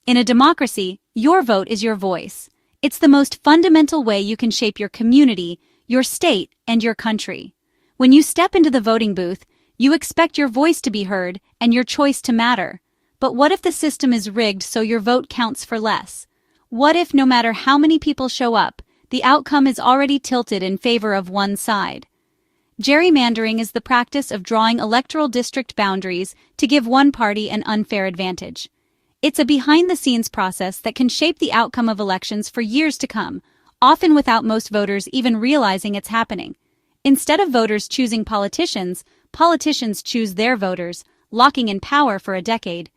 In a democracy, your vote is your voice. It's the most fundamental way you can shape your community, your state, and your country. When you step into the voting booth, you expect your voice to be heard and your choice to matter. But what if the system is rigged so your vote counts for less? What if, no matter how many people show up, the outcome is already tilted in favor of one side? Gerrymandering is the practice of drawing electoral district boundaries to give one party an unfair advantage. It's a behind-the-scenes process that can shape the outcome of elections for years to come, often without most voters even realizing it's happening. Instead of voters choosing politicians, politicians choose their voters, locking in power for a decade.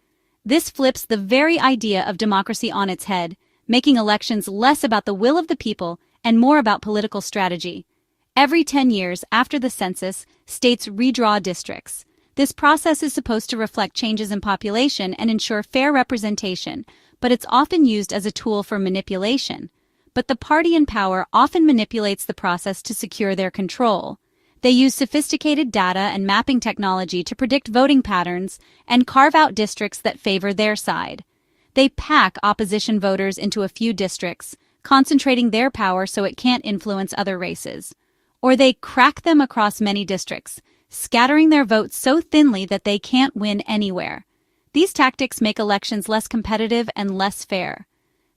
This flips the very idea of democracy on its head, making elections less about the will of the people and more about political strategy. Every 10 years after the census, states redraw districts. This process is supposed to reflect changes in population and ensure fair representation, but it's often used as a tool for manipulation. But the party in power often manipulates the process to secure their control. They use sophisticated data and mapping technology to predict voting patterns and carve out districts that favor their side. They pack opposition voters into a few districts, concentrating their power so it can't influence other races. Or they crack them across many districts, scattering their votes so thinly that they can't win anywhere. These tactics make elections less competitive and less fair.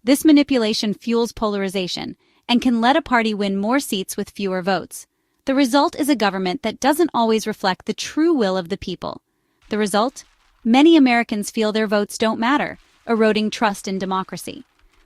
This manipulation fuels polarization and can let a party win more seats with fewer votes. The result is a government that doesn't always reflect the true will of the people. The result? Many Americans feel their votes don't matter, eroding trust in democracy.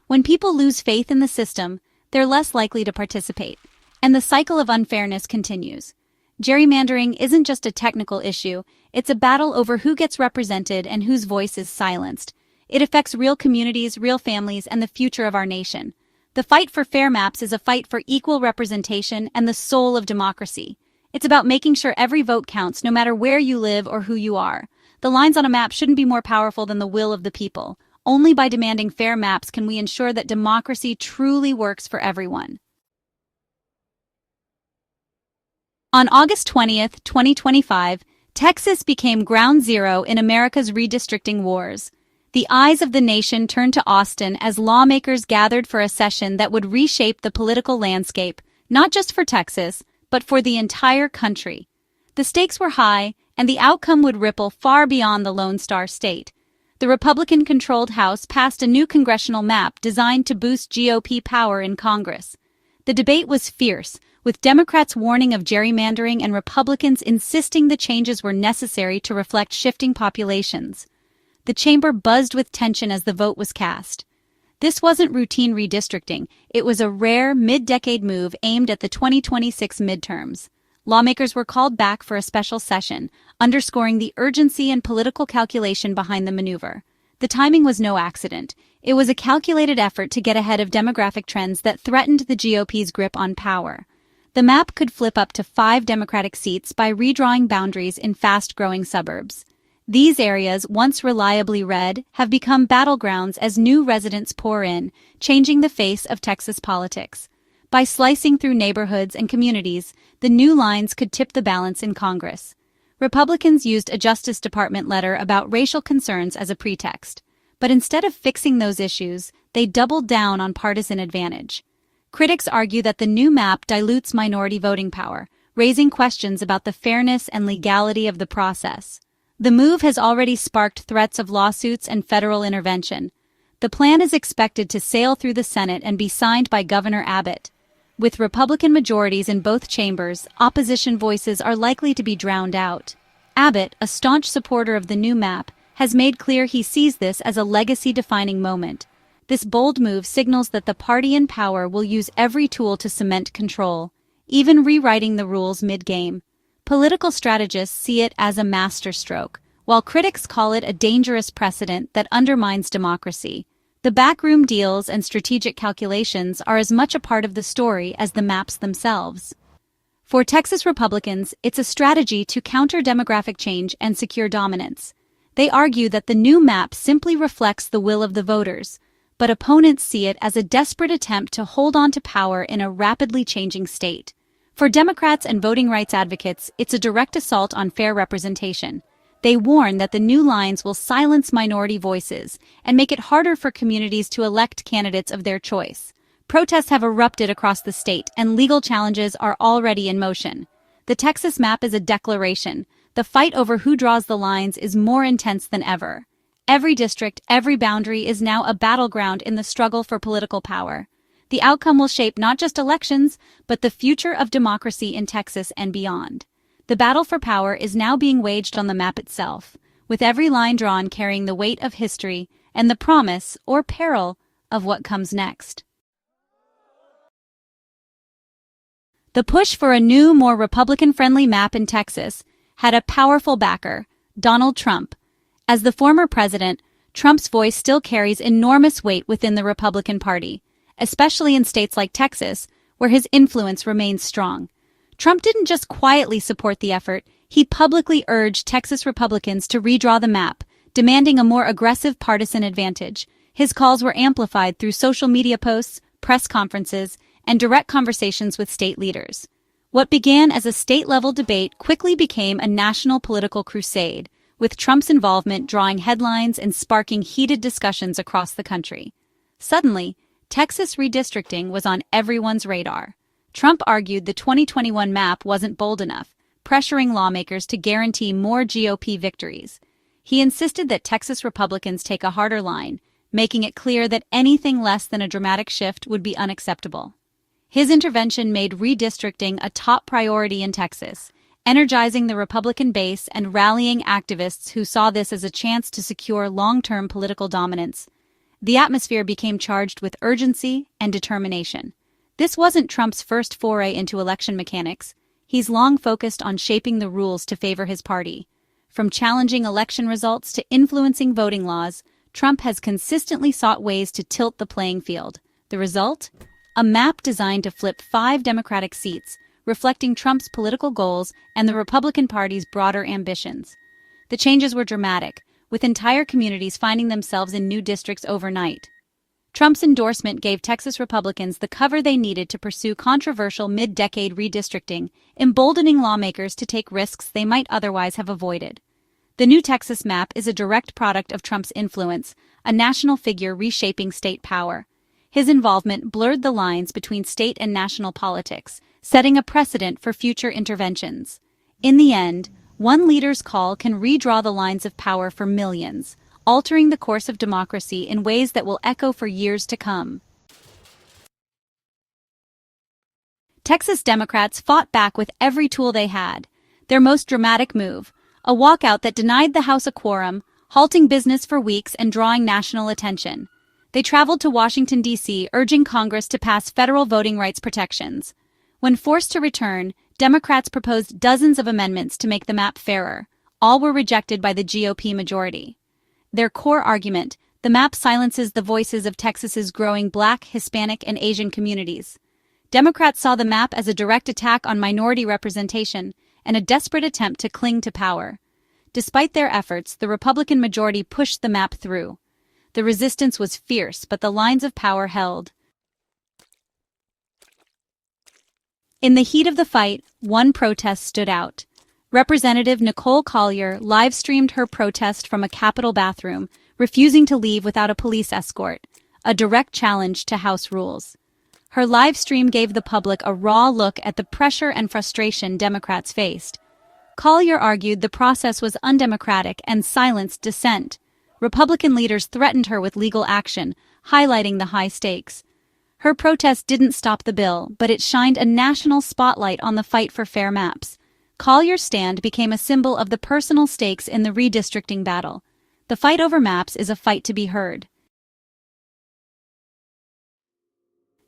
When people lose faith in the system, they're less likely to participate, and the cycle of unfairness continues. Gerrymandering isn't just a technical issue, it's a battle over who gets represented and whose voice is silenced. It affects real communities, real families, and the future of our nation. The fight for fair maps is a fight for equal representation and the soul of democracy. It's about making sure every vote counts, no matter where you live or who you are. The lines on a map shouldn't be more powerful than the will of the people. Only by demanding fair maps can we ensure that democracy truly works for everyone. On August 20, 2025, Texas became ground zero in America's redistricting wars. The eyes of the nation turned to Austin as lawmakers gathered for a session that would reshape the political landscape, not just for Texas, but for the entire country. The stakes were high, and the outcome would ripple far beyond the Lone Star State. The Republican-controlled House passed a new congressional map designed to boost GOP power in Congress. The debate was fierce, with Democrats warning of gerrymandering and Republicans insisting the changes were necessary to reflect shifting populations. The chamber buzzed with tension as the vote was cast. This wasn't routine redistricting, it was a rare mid-decade move aimed at the 2026 midterms. Lawmakers were called back for a special session, underscoring the urgency and political calculation behind the maneuver. The timing was no accident. It was a calculated effort to get ahead of demographic trends that threatened the GOP's grip on power. The map could flip up to 5 Democratic seats by redrawing boundaries in fast-growing suburbs. These areas, once reliably red, have become battlegrounds as new residents pour in, changing the face of Texas politics. By slicing through neighborhoods and communities, the new lines could tip the balance in Congress. Republicans used a Justice Department letter about racial concerns as a pretext. But instead of fixing those issues, they doubled down on partisan advantage. Critics argue that the new map dilutes minority voting power, raising questions about the fairness and legality of the process. The move has already sparked threats of lawsuits and federal intervention. The plan is expected to sail through the Senate and be signed by Governor Abbott. With Republican majorities in both chambers, opposition voices are likely to be drowned out. Abbott, a staunch supporter of the new map, has made clear he sees this as a legacy-defining moment. This bold move signals that the party in power will use every tool to cement control, even rewriting the rules mid-game. Political strategists see it as a masterstroke, while critics call it a dangerous precedent that undermines democracy. The backroom deals and strategic calculations are as much a part of the story as the maps themselves. For Texas Republicans, it's a strategy to counter demographic change and secure dominance. They argue that the new map simply reflects the will of the voters, but opponents see it as a desperate attempt to hold on to power in a rapidly changing state. For Democrats and voting rights advocates, it's a direct assault on fair representation. They warn that the new lines will silence minority voices and make it harder for communities to elect candidates of their choice. Protests have erupted across the state, and legal challenges are already in motion. The Texas map is a declaration. The fight over who draws the lines is more intense than ever. Every district, every boundary is now a battleground in the struggle for political power. The outcome will shape not just elections, but the future of democracy in Texas and beyond. The battle for power is now being waged on the map itself, with every line drawn carrying the weight of history and the promise, or peril, of what comes next. The push for a new, more Republican-friendly map in Texas had a powerful backer, Donald Trump. As the former president, Trump's voice still carries enormous weight within the Republican Party, especially in states like Texas, where his influence remains strong. Trump didn't just quietly support the effort, he publicly urged Texas Republicans to redraw the map, demanding a more aggressive partisan advantage. His calls were amplified through social media posts, press conferences, and direct conversations with state leaders. What began as a state-level debate quickly became a national political crusade, with Trump's involvement drawing headlines and sparking heated discussions across the country. Suddenly, Texas redistricting was on everyone's radar. Trump argued the 2021 map wasn't bold enough, pressuring lawmakers to guarantee more GOP victories. He insisted that Texas Republicans take a harder line, making it clear that anything less than a dramatic shift would be unacceptable. His intervention made redistricting a top priority in Texas, energizing the Republican base and rallying activists who saw this as a chance to secure long-term political dominance. The atmosphere became charged with urgency and determination. This wasn't Trump's first foray into election mechanics. He's long focused on shaping the rules to favor his party. From challenging election results to influencing voting laws, Trump has consistently sought ways to tilt the playing field. The result? A map designed to flip 5 Democratic seats, reflecting Trump's political goals and the Republican Party's broader ambitions. The changes were dramatic, with entire communities finding themselves in new districts overnight. Trump's endorsement gave Texas Republicans the cover they needed to pursue controversial mid-decade redistricting, emboldening lawmakers to take risks they might otherwise have avoided. The new Texas map is a direct product of Trump's influence, a national figure reshaping state power. His involvement blurred the lines between state and national politics, setting a precedent for future interventions. In the end, one leader's call can redraw the lines of power for millions, altering the course of democracy in ways that will echo for years to come. Texas Democrats fought back with every tool they had. Their most dramatic move, a walkout that denied the House a quorum, halting business for weeks and drawing national attention. They traveled to Washington, D.C., urging Congress to pass federal voting rights protections. When forced to return, Democrats proposed dozens of amendments to make the map fairer. All were rejected by the GOP majority. Their core argument, the map silences the voices of Texas's growing Black, Hispanic, and Asian communities. Democrats saw the map as a direct attack on minority representation and a desperate attempt to cling to power. Despite their efforts, the Republican majority pushed the map through. The resistance was fierce, but the lines of power held. In the heat of the fight, one protest stood out. Representative Nicole Collier live-streamed her protest from a Capitol bathroom, refusing to leave without a police escort, a direct challenge to House rules. Her live stream gave the public a raw look at the pressure and frustration Democrats faced. Collier argued the process was undemocratic and silenced dissent. Republican leaders threatened her with legal action, highlighting the high stakes. Her protest didn't stop the bill, but it shined a national spotlight on the fight for fair maps. Collier's stand became a symbol of the personal stakes in the redistricting battle. The fight over maps is a fight to be heard.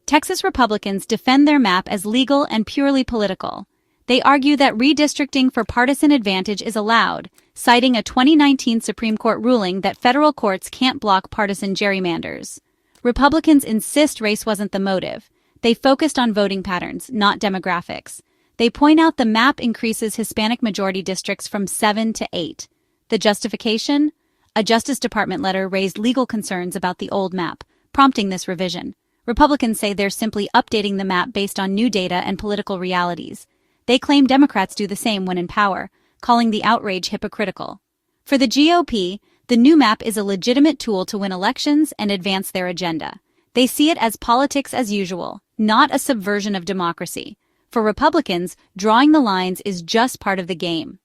Texas Republicans defend their map as legal and purely political. They argue that redistricting for partisan advantage is allowed, citing a 2019 Supreme Court ruling that federal courts can't block partisan gerrymanders. Republicans insist race wasn't the motive. They focused on voting patterns, not demographics. They point out the map increases Hispanic majority districts from 7 to 8. The justification? A Justice Department letter raised legal concerns about the old map, prompting this revision. Republicans say they're simply updating the map based on new data and political realities. They claim Democrats do the same when in power, calling the outrage hypocritical. For the GOP, the new map is a legitimate tool to win elections and advance their agenda. They see it as politics as usual, not a subversion of democracy. For Republicans, drawing the lines is just part of the game.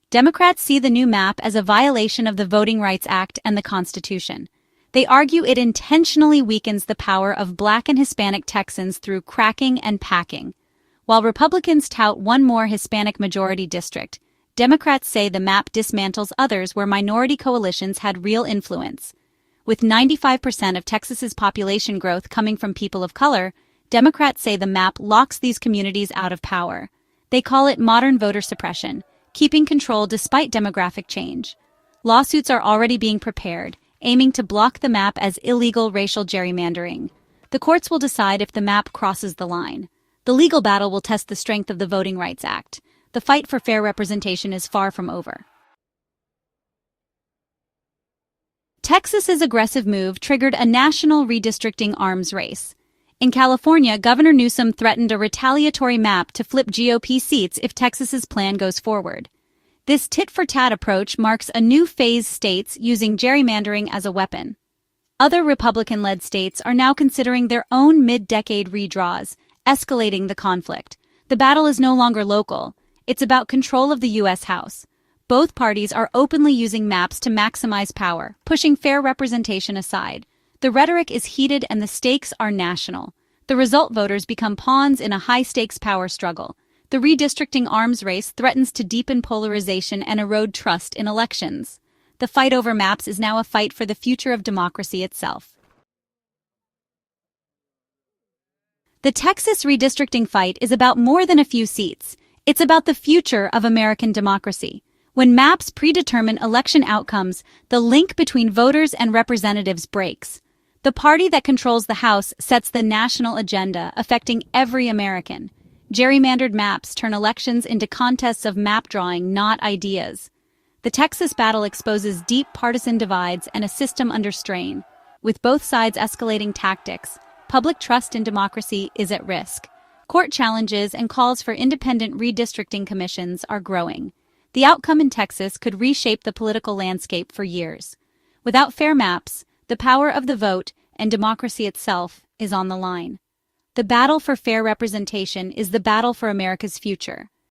Democrats see the new map as a violation of the Voting Rights Act and the Constitution. They argue it intentionally weakens the power of Black and Hispanic Texans through cracking and packing. While Republicans tout one more Hispanic majority district, Democrats say the map dismantles others where minority coalitions had real influence. With 95% of Texas's population growth coming from people of color, Democrats say the map locks these communities out of power. They call it modern voter suppression, keeping control despite demographic change. Lawsuits are already being prepared, aiming to block the map as illegal racial gerrymandering. The courts will decide if the map crosses the line. The legal battle will test the strength of the Voting Rights Act. The fight for fair representation is far from over. Texas's aggressive move triggered a national redistricting arms race. In California, Governor Newsom threatened a retaliatory map to flip GOP seats if Texas's plan goes forward. This tit-for-tat approach marks a new phase, states using gerrymandering as a weapon. Other Republican-led states are now considering their own mid-decade redraws, escalating the conflict. The battle is no longer local. It's about control of the U.S. House. Both parties are openly using maps to maximize power, pushing fair representation aside. The rhetoric is heated and the stakes are national. The result, voters become pawns in a high-stakes power struggle. The redistricting arms race threatens to deepen polarization and erode trust in elections. The fight over maps is now a fight for the future of democracy itself. The Texas redistricting fight is about more than a few seats. It's about the future of American democracy. When maps predetermine election outcomes, the link between voters and representatives breaks. The party that controls the House sets the national agenda, affecting every American. Gerrymandered maps turn elections into contests of map drawing, not ideas. The Texas battle exposes deep partisan divides and a system under strain. With both sides escalating tactics, public trust in democracy is at risk. Court challenges and calls for independent redistricting commissions are growing. The outcome in Texas could reshape the political landscape for years. Without fair maps, the power of the vote and democracy itself is on the line. The battle for fair representation is the battle for America's future.